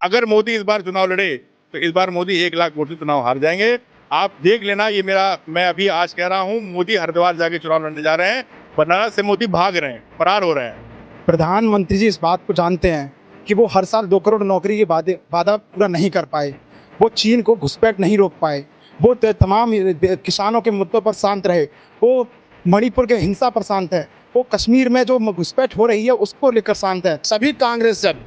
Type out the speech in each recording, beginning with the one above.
अगर मोदी इस बार चुनाव लड़े तो इस बार मोदी 1 लाख वोट से चुनाव हार जाएंगे। आप देख लेना, ये मैं अभी आज कह रहा हूँ, मोदी हरिद्वार जाके चुनाव लड़ने जा रहे हैं। बनारस से मोदी भाग रहे हैं, फरार हो रहे हैं। प्रधानमंत्री जी इस बात को जानते हैं कि वो हर साल 2 करोड़ नौकरी के वादा पूरा नहीं कर पाए, वो चीन को घुसपैठ नहीं रोक पाए, वो तमाम किसानों के मुद्दों पर शांत रहे, वो मणिपुर के हिंसा पर शांत है, वो कश्मीर में जो घुसपैठ हो रही है उसको लेकर शांत है। सभी कांग्रेस जन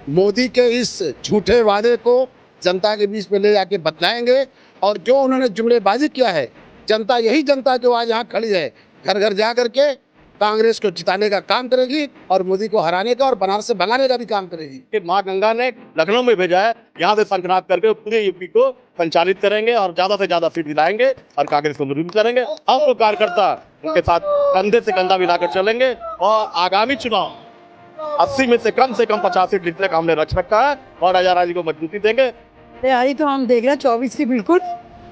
मोदी के इस झूठे वादे को जनता के बीच में ले जाके बतलाएंगे और जो उन्होंने जुमलेबाजी किया है, जनता यही जनता जो आज यहाँ खड़ी है, घर घर जा करके कांग्रेस को जिताने का काम करेगी और मोदी को हराने का और बनारस से भगाने का भी काम करेगी। कि माँ गंगा ने लखनऊ में भेजा है, यहाँ से शंखनाद करके पूरे यूपी को संचालित करेंगे और ज्यादा से ज्यादा सीट दिलाएंगे और कांग्रेस को मजबूत करेंगे। हम लोग कार्यकर्ता उनके साथ कंधे से कंधा मिलाकर चलेंगे और आगामी चुनाव 80 में से कम 50 सीट जीतने का हमने रख रखा है और हजारा जी को मजबूती देंगे। तैयारी तो हम देख रहे हैं 24 की बिल्कुल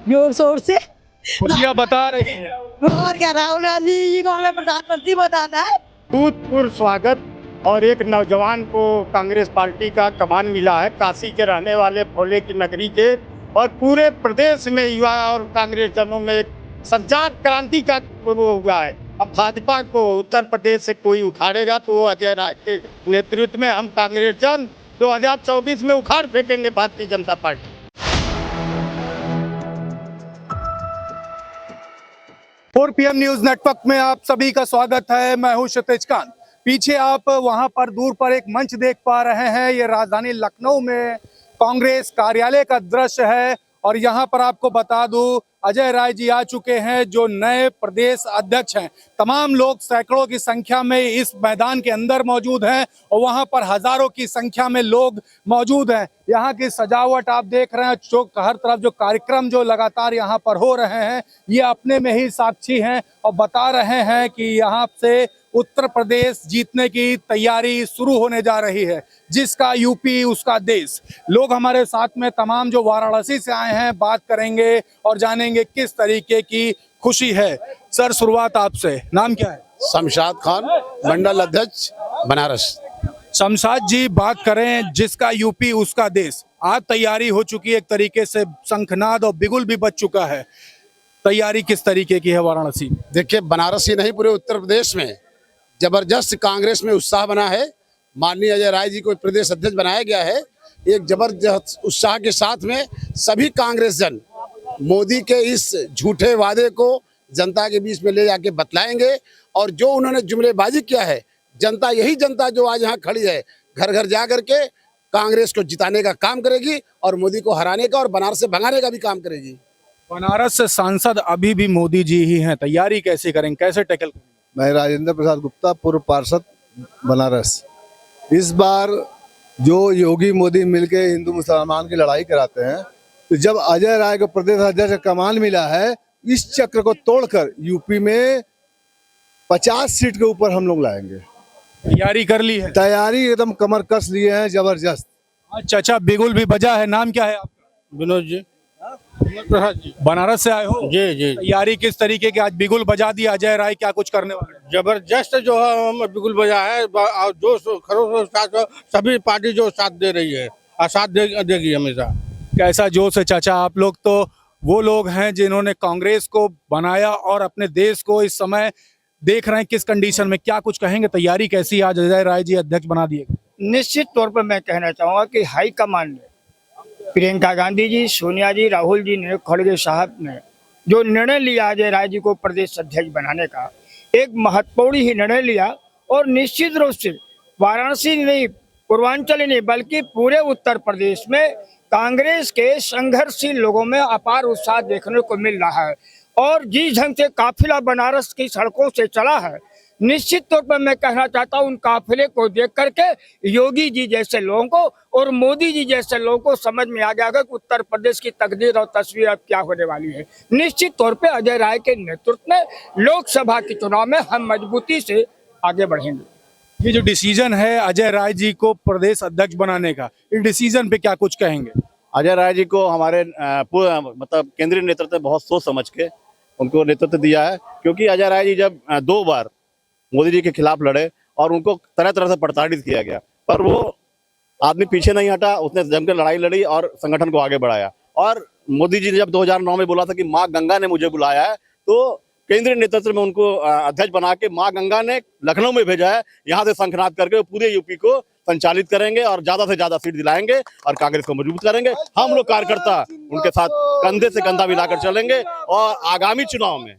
जोर शोर से। खुशियाँ बता रही है। और क्या राहुल गांधी जी को हमें प्रधानमंत्री बताना है। भूतपूर्व स्वागत और एक नौजवान को कांग्रेस पार्टी का कमान मिला है, काशी के रहने वाले भोले की नगरी के, और पूरे प्रदेश में युवा और कांग्रेस जनों में एक संचार क्रांति का वो हुआ है। अब भाजपा को उत्तर प्रदेश से कोई उखाड़ेगा तो वो अजय राय के नेतृत्व में हम कांग्रेस जन 2024 में उखाड़ फेंकेंगे Bharatiya Janata party. Four PM news network में आप सभी का स्वागत है। मैं हूं क्षितिज खान। पीछे आप वहां पर दूर पर एक मंच देख पा रहे हैं, ये राजधानी लखनऊ में कांग्रेस कार्यालय का दृश्य है। और यहां पर आपको बता दूं, अजय राय जी आ चुके हैं जो नए प्रदेश अध्यक्ष हैं। तमाम लोग सैकड़ों की संख्या में इस मैदान के अंदर मौजूद हैं और वहां पर हजारों की संख्या में लोग मौजूद हैं। यहाँ की सजावट आप देख रहे हैं, जो हर तरफ जो कार्यक्रम जो लगातार यहाँ पर हो रहे हैं, ये अपने में ही साक्षी हैं और बता रहे हैं कि यहाँ से उत्तर प्रदेश जीतने की तैयारी शुरू होने जा रही है। जिसका यूपी उसका देश। लोग हमारे साथ में तमाम जो वाराणसी से आए हैं, बात करेंगे और जानेंगे किस तरीके की खुशी है। सर, शुरुआत आपसे, नाम क्या है? शमशाद खान, मंडल अध्यक्ष बनारस। शमशाद जी, बात करें जिसका यूपी उसका देश, आज तैयारी हो चुकी है, एक तरीके से शंखनाद और बिगुल भी बज चुका है। तैयारी किस तरीके की है वाराणसी? देखिए, बनारस ही नहीं पूरे उत्तर प्रदेश में जबरदस्त कांग्रेस में उत्साह बना है। माननीय अजय राय जी को प्रदेश अध्यक्ष बनाया गया है। एक जबरदस्त उत्साह के साथ में सभी कांग्रेस जन मोदी के इस झूठे वादे को जनता के बीच में ले जाके बतलाएंगे और जो उन्होंने जुमलेबाजी किया है, जनता यही जनता जो आज यहाँ खड़ी है, घर घर जा करके कांग्रेस को जिताने का काम करेगी और मोदी को हराने का और बनारस से भगाने का भी काम करेगी। बनारस से सांसद अभी भी मोदी जी ही हैं, तैयारी कैसे करेंगे, कैसे टैकल करेंगे? मैं राजेंद्र प्रसाद गुप्ता, पूर्व पार्षद बनारस। इस बार जो योगी मोदी मिलके हिंदू मुसलमान की लड़ाई कराते हैं, तो जब अजय राय को प्रदेश अध्यक्ष का कमान मिला है, इस चक्र को तोड़कर यूपी में 50 सीट के ऊपर हम लोग लाएंगे। तैयारी कर ली है? तैयारी एकदम कमर कस लिए हैं, जबरदस्त। चाचा, बिगुल भी बजा है, नाम क्या है आपका? विनोद जी, बनारस से आए हो? जी जी। तैयारी किस तरीके की? आज बिगुल बजा दिया अजय राय, क्या कुछ करने वाले? जबरदस्त जो है हम बिल्कुल बजा है और जो खरों साथ सभी पार्टी जो साथ दे रही है और साथ देगी हमेशा। कैसा जोश है चाचा? आप लोग तो वो लोग हैं जिन्होंने कांग्रेस को बनाया और अपने देश को इस समय देख रहे हैं किस कंडीशन में, क्या कुछ कहेंगे? तैयारी कैसी आज अजय राय जी अध्यक्ष बना दिए? निश्चित तौर पर मैं कहना चाहूँगा कि हाईकमान ने, प्रियंका गांधी जी, सोनिया जी, राहुल जी ने, खड़गे साहब ने जो निर्णय लिया अजय राय जी को प्रदेश अध्यक्ष बनाने का, एक महत्वपूर्ण ही निर्णय लिया। और निश्चित रूप से वाराणसी नहीं, पूर्वांचल ही नहीं, बल्कि पूरे उत्तर प्रदेश में कांग्रेस के संघर्षशील लोगों में अपार उत्साह देखने को मिल रहा है। और जिस ढंग से काफिला बनारस की सड़कों से चला है, निश्चित तौर पर मैं कहना चाहता हूं, उन काफिले को देख करके योगी जी जैसे लोगों को और मोदी जी जैसे लोगों को समझ में आ गया कि उत्तर प्रदेश की तकदीर और तस्वीर अब क्या होने वाली है। निश्चित तौर पे अजय राय के नेतृत्व में लोकसभा के चुनाव में हम मजबूती से आगे बढ़ेंगे। ये जो डिसीजन है अजय राय जी को प्रदेश अध्यक्ष बनाने का, इस डिसीजन पे क्या कुछ कहेंगे? अजय राय जी को हमारे मतलब केंद्रीय नेतृत्व ने बहुत सोच समझ के उनको नेतृत्व दिया है, क्योंकि अजय राय जी जब 2 बार मोदी जी के खिलाफ लड़े और उनको तरह तरह से प्रताड़ित किया गया, पर वो आदमी पीछे नहीं हटा, उसने जमकर लड़ाई लड़ी और संगठन को आगे बढ़ाया। और मोदी जी ने जब 2009 में बोला था कि माँ गंगा ने मुझे बुलाया है, तो केंद्रीय नेतृत्व में उनको अध्यक्ष बना के माँ गंगा ने लखनऊ में भेजा है। यहाँ से शंखनाद करके पूरे यूपी को संचालित करेंगे और ज्यादा से ज्यादा सीट दिलाएंगे और कांग्रेस को मजबूत करेंगे। हम लोग कार्यकर्ता उनके साथ कंधे से कंधा मिलाकर चलेंगे और आगामी चुनाव में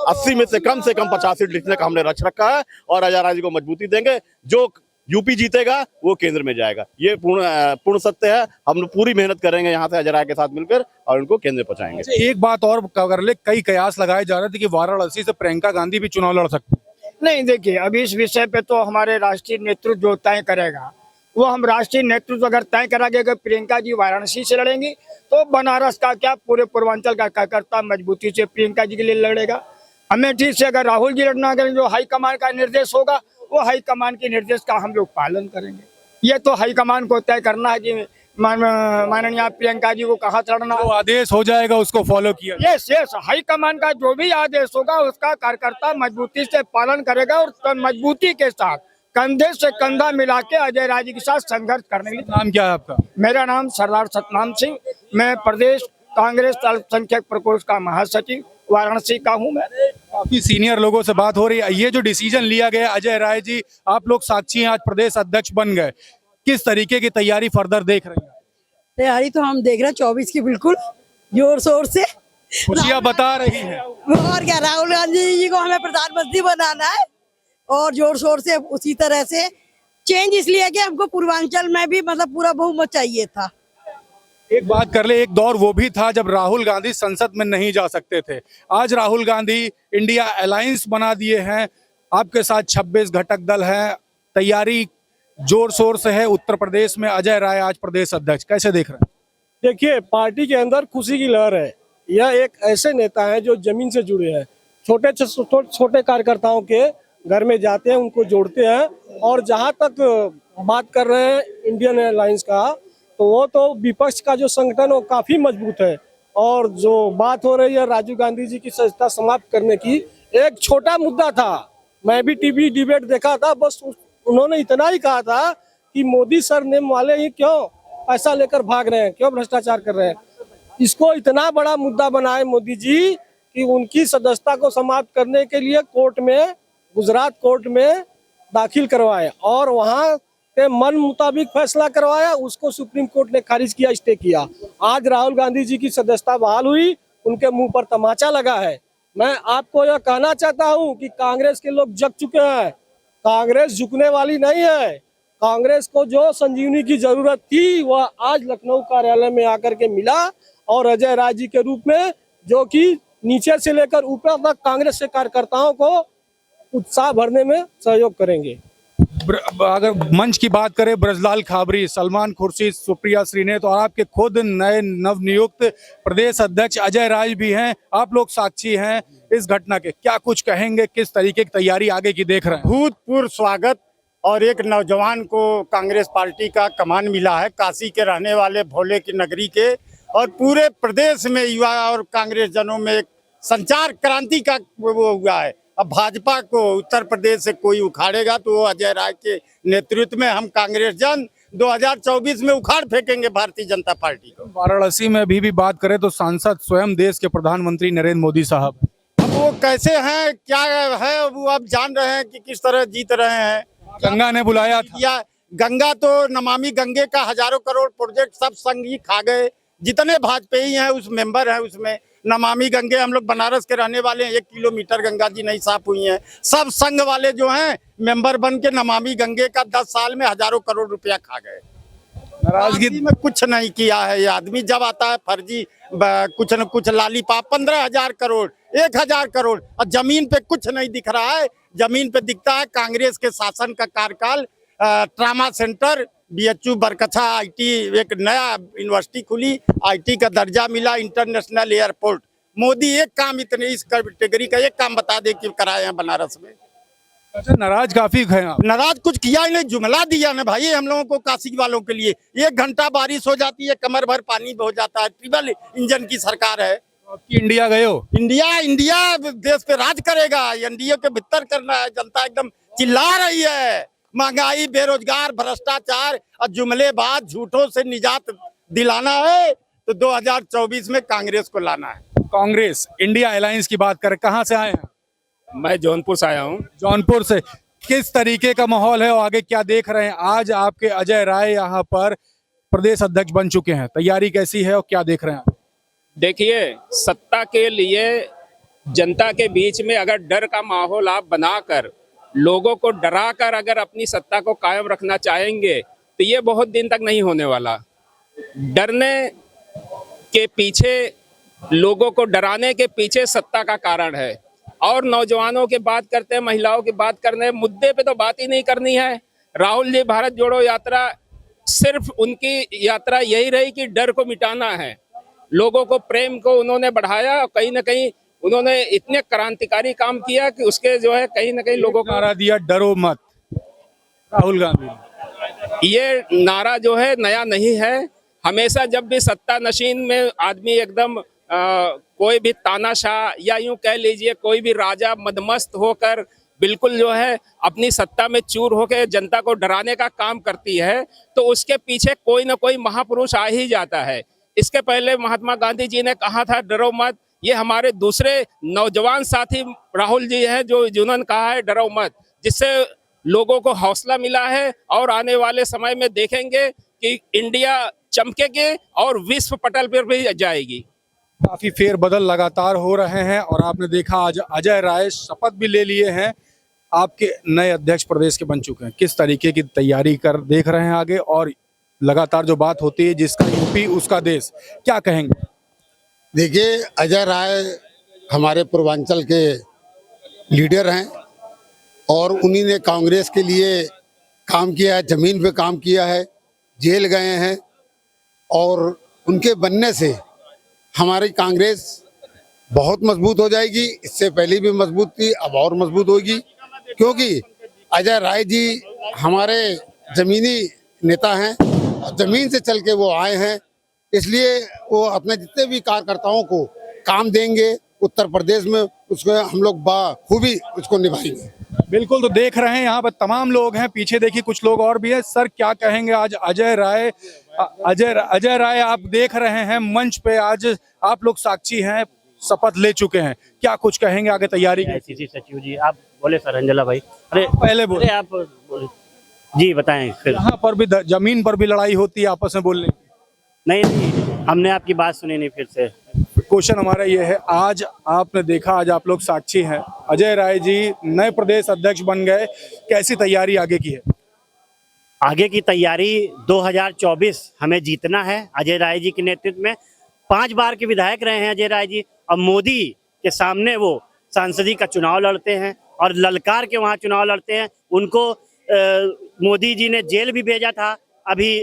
80 में से कम 50 सीट जीतने का हमने लक्ष्य रखा है और अजय राय जी को मजबूती देंगे। जो यूपी जीतेगा वो केंद्र में जाएगा, ये पूर्ण सत्य है। हम लोग पूरी मेहनत करेंगे यहाँ से अजय राय के साथ मिलकर और उनको केंद्र पहुंचाएंगे। एक बात और कर ले, कई कयास लगाए जा रहे थे कि वाराणसी से प्रियंका गांधी भी चुनाव लड़ सकती है। नहीं, देखिए अभी इस विषय पे तो हमारे राष्ट्रीय नेतृत्व जो तय करेगा, वो हम राष्ट्रीय नेतृत्व अगर तय कराएंगे अगर प्रियंका जी वाराणसी से लड़ेंगी तो बनारस का क्या पूरे पूर्वांचल का कार्यकर्ता मजबूती से प्रियंका जी के लिए लड़ेगा। अमेठी से अगर राहुल जी लड़ना, अगर जो हाईकमान का निर्देश होगा वो हाईकमान के निर्देश का हम लोग पालन करेंगे। ये तो हाईकमान को तय करना है कि माननीय प्रियंका जी को कहाँ लड़ना, जो आदेश हो जाएगा उसको फॉलो किया। यस, हाईकमान का जो भी आदेश होगा उसका कार्यकर्ता मजबूती से पालन करेगा और मजबूती के साथ कंधे से कंधा मिला के अजय राय जी के साथ संघर्ष करने के लिए। नाम क्या है आपका? मेरा नाम सरदार सतनाम सिंह, मैं प्रदेश कांग्रेस अल्पसंख्यक प्रकोष्ठ का महासचिव वाराणसी का हूँ। मैं काफी सीनियर लोगों से बात हो रही है। ये जो डिसीजन लिया गया अजय राय जी, आप लोग साक्षी हैं, आज प्रदेश अध्यक्ष बन गए, किस तरीके की तैयारी फर्दर देख रहे हैं? तैयारी तो हम देख रहे हैं 24 की बिल्कुल जोर शोर से। खुशियां बता रही हैं। और क्या, राहुल गांधी जी को हमें प्रधानमंत्री बनाना है और जोर शोर से उसी तरह से चेंज इसलिए कि हमको पूर्वांचल में भी मतलब पूरा बहुमत चाहिए था। एक बात कर ले, एक दौर वो भी था जब राहुल गांधी संसद में नहीं जा सकते थे। आज राहुल गांधी इंडिया अलायंस बना दिए हैं, आपके साथ 26 घटक दल है, तैयारी जोर शोर से है। उत्तर प्रदेश में अजय राय आज प्रदेश अध्यक्ष, कैसे देख रहे हैं? देखिए, पार्टी के अंदर खुशी की लहर है। यह एक ऐसे नेता हैं जो जमीन से जुड़े हैं, छोटे कार्यकर्ताओं के घर में जाते हैं, उनको जोड़ते हैं। और जहां तक बात कर रहे हैं इंडियन अलायंस का, तो वो तो विपक्ष का जो संगठन वो काफी मजबूत है। और जो बात हो रही है राजीव गांधी जी की सत्ता समाप्त करने की, एक छोटा मुद्दा था। मैं भी टीवी डिबेट देखा था, बस उन्होंने इतना ही कहा था कि मोदी सरनेम वाले ही क्यों पैसा लेकर भाग रहे हैं, क्यों भ्रष्टाचार कर रहे हैं। इसको इतना बड़ा मुद्दा बनाए मोदी जी कि उनकी सदस्यता को समाप्त करने के लिए कोर्ट में, गुजरात कोर्ट में दाखिल करवाए और वहां के मन मुताबिक फैसला करवाया। उसको सुप्रीम कोर्ट ने खारिज किया, स्टे किया। आज राहुल गांधी जी की सदस्यता बहाल हुई, उनके मुंह पर तमाचा लगा है। मैं आपको यह कहना चाहता हूं कि कांग्रेस के लोग जग चुके हैं, कांग्रेस झुकने वाली नहीं है। कांग्रेस को जो संजीवनी की जरूरत थी वह आज लखनऊ कार्यालय में आकर के मिला और अजय राय जी के रूप में, जो कि नीचे से लेकर ऊपर तक कांग्रेस के कार्यकर्ताओं को उत्साह भरने में सहयोग करेंगे। अगर मंच की बात करें, ब्रजलाल खाबरी, सलमान खुर्शीद, सुप्रिया श्रीनेत और आपके खुद नए नवनियुक्त प्रदेश अध्यक्ष अजय राय भी हैं, आप लोग साक्षी हैं इस घटना के, क्या कुछ कहेंगे, किस तरीके की तैयारी आगे की देख रहे हैं? भूतपूर्व स्वागत और एक नौजवान को कांग्रेस पार्टी का कमान मिला है, काशी के रहने वाले भोले की नगरी के, और पूरे प्रदेश में युवा और कांग्रेस जनों में एक संचार क्रांति का वो हुआ है। अब भाजपा को उत्तर प्रदेश से कोई उखाड़ेगा तो वो अजय राय के नेतृत्व में हम कांग्रेस जन 2024 में उखाड़ फेंकेंगे भारतीय जनता पार्टी को। वाराणसी में भी बात करें तो सांसद स्वयं देश के प्रधानमंत्री नरेंद्र मोदी साहब, अब वो कैसे हैं, क्या है, वो आप जान रहे हैं कि किस तरह जीत रहे हैं। गंगा ने बुलाया था, या गंगा तो नमामि गंगे का हजारों करोड़ प्रोजेक्ट सब संग ही खा गए। जितने भाजपेयी हैं उस मेंबर हैं उसमें। नमामि गंगे, हम लोग बनारस के रहने वाले हैं, 1 किलोमीटर गंगा जी नहीं साफ हुई हैं। सब संघ वाले जो हैं मेंबर बन के नमामि गंगे का 10 साल में हजारों करोड़ रुपया खा गए। नाराजगी में कुछ नहीं किया है ये आदमी। जब आता है फर्जी कुछ न कुछ लालीपाप, 15,000 करोड़, 1,000 करोड़, और जमीन पे कुछ नहीं दिख रहा है। जमीन पे दिखता है कांग्रेस के शासन का कार्यकाल। Trauma centre, BHU Barkachha, IT, एक नया यूनिवर्सिटी खुली, IT का दर्जा मिला, इंटरनेशनल एयरपोर्ट। मोदी एक काम, इतने इस कैटेगरी का एक काम बता दे कि कराए हैं बनारस में। अच्छा, नाराज काफी हैं आप? नाराज कुछ किया ही नहीं, जुमला दिया ना भाई हम लोगों को, काशी वालों के लिए। 1 घंटा बारिश हो जाती है, कमर भर पानी हो जाता है। ट्रिपल इंजन की सरकार है। इंडिया गए हो? इंडिया देश पे राज करेगा, एनडीए के भीतर करना है। जनता एकदम चिल्ला रही है महंगाई, बेरोजगार, भ्रष्टाचार और जुमलेबाज झूठों से निजात दिलाना है तो 2024 में कांग्रेस को लाना है। कांग्रेस इंडिया अलायंस की बात करें, कहाँ से आए हैं? मैं जौनपुर से आया हूँ। जौनपुर से। किस तरीके का माहौल है और आगे क्या देख रहे हैं? आज आपके अजय राय यहाँ पर प्रदेश अध्यक्ष बन चुके हैं, तैयारी कैसी है और क्या देख रहे हैं आप? देखिए, सत्ता के लिए जनता के बीच में अगर डर का माहौल आप बनाकर, लोगों को डराकर अगर अपनी सत्ता को कायम रखना चाहेंगे तो ये बहुत दिन तक नहीं होने वाला। डरने के पीछे, लोगों को डराने के पीछे सत्ता का कारण है। और नौजवानों की बात करते हैं, महिलाओं की बात करने हैं, मुद्दे पे तो बात ही नहीं करनी है। राहुल जी भारत जोड़ो यात्रा, सिर्फ उनकी यात्रा यही रही कि डर को मिटाना है। लोगों को प्रेम को उन्होंने बढ़ाया और कहीं ना कहीं उन्होंने इतने क्रांतिकारी काम किया कि उसके जो है कहीं ना कहीं लोगों को नारा दिया, डरो मत, राहुल गांधी ने। ये नारा जो है नया नहीं है। हमेशा जब भी सत्ता नशीन में आदमी एकदम कोई भी तानाशाह या यूं कह लीजिए कोई भी राजा मदमस्त होकर बिल्कुल जो है अपनी सत्ता में चूर होकर जनता को डराने का काम करती है तो उसके पीछे कोई ना कोई महापुरुष आ ही जाता है। इसके पहले महात्मा गांधी जी ने कहा था डरो मत। ये हमारे दूसरे नौजवान साथी राहुल जी हैं जो जिन्होंने कहा है डरो मत, जिससे लोगों को हौसला मिला है। और आने वाले समय में देखेंगे कि इंडिया चमकेगी और विश्व पटल पर भी जाएगी। काफी फेरबदल लगातार हो रहे हैं और आपने देखा आज अजय राय शपथ भी ले लिए हैं, आपके नए अध्यक्ष प्रदेश के बन चुके हैं। किस तरीके की तैयारी कर देख रहे हैं आगे, और लगातार जो बात होती है जिसका यूपी उसका देश, क्या कहेंगे? देखिए, अजय राय हमारे पूर्वांचल के लीडर हैं और उन्हीं ने कांग्रेस के लिए काम किया है, जमीन पे काम किया है, जेल गए हैं और उनके बनने से हमारी कांग्रेस बहुत मजबूत हो जाएगी। इससे पहले भी मजबूत थी, अब और मजबूत होगी, क्योंकि अजय राय जी हमारे जमीनी नेता हैं, जमीन से चल के वो आए हैं, इसलिए वो अपने जितने भी कार्यकर्ताओं को काम देंगे उत्तर प्रदेश में, उसको हम लोग बाखूबी उसको निभाएंगे। बिल्कुल, तो देख रहे हैं यहाँ पर तमाम लोग हैं, पीछे देखिए कुछ लोग और भी हैं। सर, क्या कहेंगे आज अजय राय आप देख रहे हैं मंच पे, आज आप लोग साक्षी हैं, शपथ ले चुके हैं, क्या कुछ कहेंगे आगे तैयारी की? आईसीसी सचिव जी, आप बोले सर। अंजला भाई, अरे पहले बोले। आप बोले जी, बताएं। फिर यहाँ पर भी जमीन पर भी लड़ाई होती है आपस में बोलने की। नहीं, हमने आपकी बात सुनी नहीं। फिर से क्वेश्चन हमारा ये है, आज आपने देखा, आज आप लोग साक्षी हैं, अजय राय जी नए प्रदेश अध्यक्ष बन गए, कैसी तैयारी आगे की है? आगे की तैयारी 2024 हमें जीतना है। अजय राय जी के नेतृत्व में 5 बार के विधायक रहे हैं अजय राय जी, और मोदी के सामने वो सांसदी का चुनाव लड़ते हैं और ललकार के वहाँ चुनाव लड़ते हैं। उनको मोदी जी ने जेल भी भेजा था अभी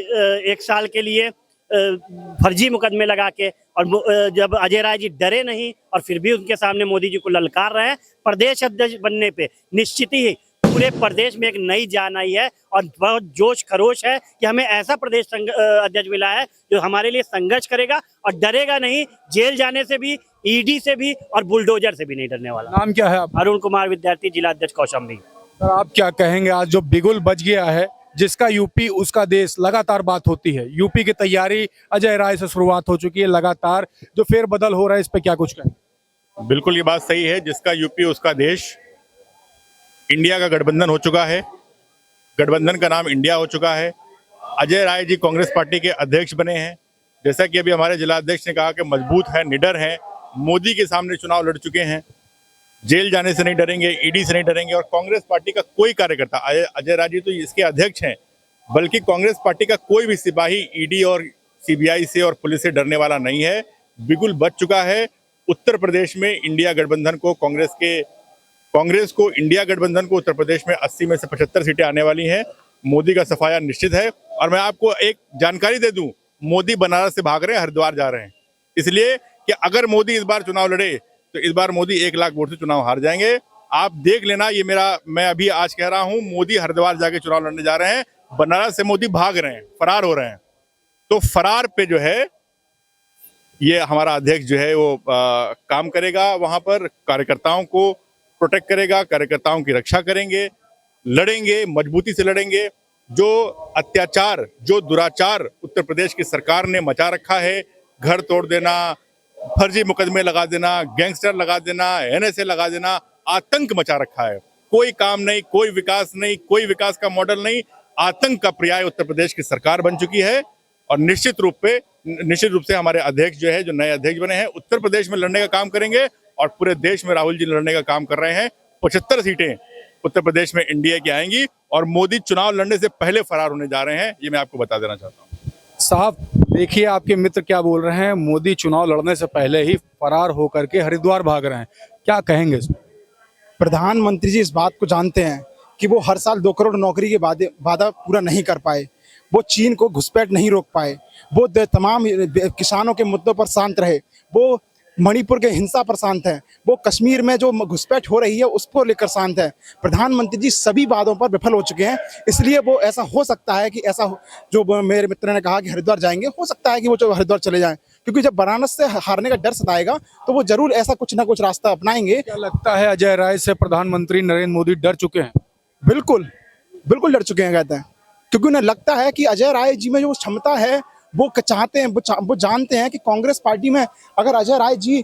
1 साल के लिए, फर्जी मुकदमे लगा के। और जब अजय राय जी डरे नहीं और फिर भी उनके सामने मोदी जी को ललकार रहे हैं, प्रदेश अध्यक्ष बनने पे निश्चित ही पूरे प्रदेश में एक नई जान आई है और बहुत जोश खरोश है कि हमें ऐसा प्रदेश अध्यक्ष मिला है जो हमारे लिए संघर्ष करेगा और डरेगा नहीं, जेल जाने से भी, ईडी से भी और बुलडोजर से भी नहीं डरने वाला। नाम क्या है आप? अरुण कुमार विद्यार्थी, जिला अध्यक्ष कौशाम्बी। सर, आप क्या कहेंगे आज जो बिगुल बज गया है, जिसका यूपी उसका देश, लगातार बात होती है, यूपी की तैयारी अजय राय से शुरुआत हो चुकी है, लगातार जो फेरबदल हो रहा है, इस पे क्या कुछ कहें? बिल्कुल ये बात सही है, जिसका यूपी उसका देश। इंडिया का गठबंधन हो चुका है, गठबंधन का नाम इंडिया हो चुका है। अजय राय जी कांग्रेस पार्टी के अध्यक्ष बने हैं, जैसा कि अभी हमारे जिला अध्यक्ष ने कहा कि मजबूत है, निडर है, मोदी के सामने चुनाव लड़ चुके हैं, जेल जाने से नहीं डरेंगे, ईडी से नहीं डरेंगे। और कांग्रेस पार्टी का कोई कार्यकर्ता, अजय राय जी तो इसके अध्यक्ष हैं, बल्कि कांग्रेस पार्टी का कोई भी सिपाही ईडी और सीबीआई से और पुलिस से डरने वाला नहीं है। बिगुल बच चुका है। उत्तर प्रदेश में इंडिया गठबंधन को, कांग्रेस को, इंडिया गठबंधन को उत्तर प्रदेश में 80 में से 75 सीटें आने वाली हैं। मोदी का सफाया निश्चित है। और मैं आपको एक जानकारी दे दूं, मोदी बनारस से भाग रहे हैं, हरिद्वार जा रहे हैं, इसलिए कि अगर मोदी इस बार चुनाव लड़े तो इस बार मोदी 1 लाख वोट से चुनाव हार जाएंगे। आप देख लेना, ये मैं अभी आज कह रहा हूं, मोदी हरिद्वार जाके चुनाव लड़ने जा रहे हैं, बनारस से मोदी भाग रहे हैं, फरार हो रहे हैं। तो फरार पे जो है ये हमारा अध्यक्ष जो है वो काम करेगा, वहां पर कार्यकर्ताओं को प्रोटेक्ट करेगा, कार्यकर्ताओं की रक्षा करेंगे। लड़ेंगे, मजबूती से लड़ेंगे। जो अत्याचार, जो दुराचार उत्तर प्रदेश की सरकार ने मचा रखा है, घर तोड़ देना, फर्जी मुकदमे लगा देना, गैंगस्टर लगा देना, एनएसए लगा देना, आतंक मचा रखा है। कोई काम नहीं, कोई विकास नहीं, कोई विकास का मॉडल नहीं, आतंक का पर्याय उत्तर प्रदेश की सरकार बन चुकी है। और निश्चित रूप से हमारे अध्यक्ष जो है, जो नए अध्यक्ष बने हैं, उत्तर प्रदेश में लड़ने का काम करेंगे और पूरे देश में राहुल जी लड़ने का काम कर रहे हैं। 75 सीटें उत्तर प्रदेश में एनडीए की आएंगी और मोदी चुनाव लड़ने से पहले फरार होने जा रहे हैं, ये मैं आपको बता देना चाहता हूँ। साहब देखिए आपके मित्र क्या बोल रहे हैं, मोदी चुनाव लड़ने से पहले ही फरार होकर के हरिद्वार भाग रहे हैं, क्या कहेंगे इसमें? प्रधानमंत्री जी इस बात को जानते हैं कि वो हर साल 2 करोड़ नौकरी के वादा पूरा नहीं कर पाए, वो चीन को घुसपैठ नहीं रोक पाए, वो तमाम किसानों के मुद्दों पर शांत रहे, वो मणिपुर के हिंसा पर शांत है, वो कश्मीर में जो घुसपैठ हो रही है उसको लेकर शांत है। प्रधानमंत्री जी सभी वादों पर विफल हो चुके हैं, इसलिए वो ऐसा हो सकता है कि जो मेरे मित्र ने कहा कि हरिद्वार जाएंगे, हो सकता है कि वो जो हरिद्वार चले जाएं, क्योंकि जब वाराणसी से हारने का डर सताएगा तो वो जरूर ऐसा कुछ ना कुछ रास्ता अपनाएंगे। क्या लगता है अजय राय से प्रधानमंत्री नरेंद्र मोदी डर चुके हैं? बिल्कुल बिल्कुल डर चुके हैं कहते हैं, क्योंकि उन्हें लगता है कि अजय राय जी में जो क्षमता है वो चाहते हैं, वो जानते हैं कि कांग्रेस पार्टी में अगर अजय राय जी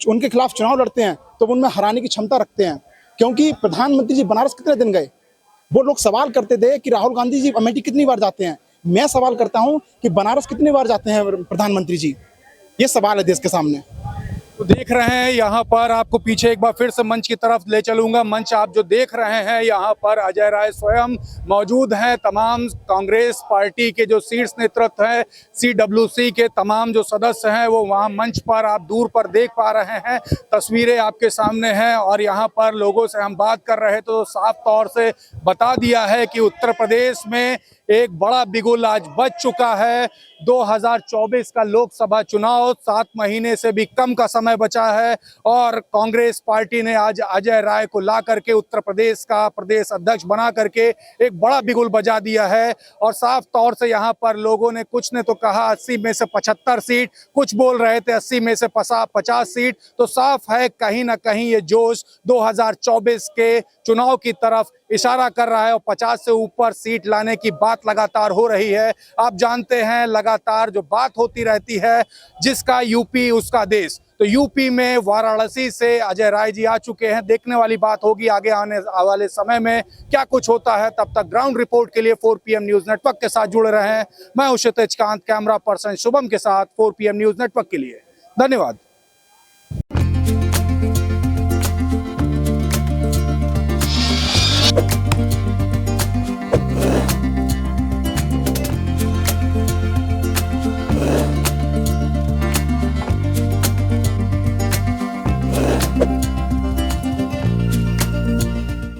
उनके खिलाफ चुनाव लड़ते हैं तो उनमें हराने की क्षमता रखते हैं। क्योंकि प्रधानमंत्री जी बनारस कितने दिन गए, वो लोग सवाल करते थे कि राहुल गांधी जी अमेठी कितनी बार जाते हैं, मैं सवाल करता हूं कि बनारस कितनी बार जाते हैं प्रधानमंत्री जी, ये सवाल है देश के सामने। तो देख रहे हैं यहाँ पर, आपको पीछे एक बार फिर से मंच की तरफ ले चलूंगा। मंच आप जो देख रहे हैं यहाँ पर अजय राय स्वयं मौजूद हैं, तमाम कांग्रेस पार्टी के जो शीर्ष नेतृत्व है, CWC के तमाम जो सदस्य हैं वो वहाँ मंच पर आप दूर पर देख पा रहे हैं, तस्वीरें आपके सामने हैं। और यहाँ पर लोगों से हम बात कर रहे तो साफ तौर से बता दिया है कि उत्तर प्रदेश में एक बड़ा बिगुल आज बज चुका है। 2024 का लोकसभा चुनाव 7 महीने से भी कम का समय बचा है और कांग्रेस पार्टी ने आज अजय राय को ला करके उत्तर प्रदेश का प्रदेश अध्यक्ष बना करके एक बड़ा बिगुल बजा दिया है। और साफ तौर से यहाँ पर लोगों ने, कुछ ने तो कहा 80 में से 75 सीट, कुछ बोल रहे थे 80 में से 50 सीट। तो साफ है कहीं ना कहीं ये जोश 2024 के चुनाव की तरफ इशारा कर रहा है और 50 से ऊपर सीट लाने की बात लगातार हो रही है। आप जानते हैं लगातार जो बात होती रहती है, जिसका यूपी उसका देश। तो यूपी में वाराणसी से अजय राय जी आ चुके हैं। देखने वाली बात होगी आगे आने वाले समय में क्या कुछ होता है। तब तक ग्राउंड रिपोर्ट के लिए 4 PM न्यूज नेटवर्क के साथ जुड़े रहें। मैं हूं क्षितिज कांत, कैमरा पर्सन शुभम के साथ 4 PM न्यूज नेटवर्क के लिए। धन्यवाद।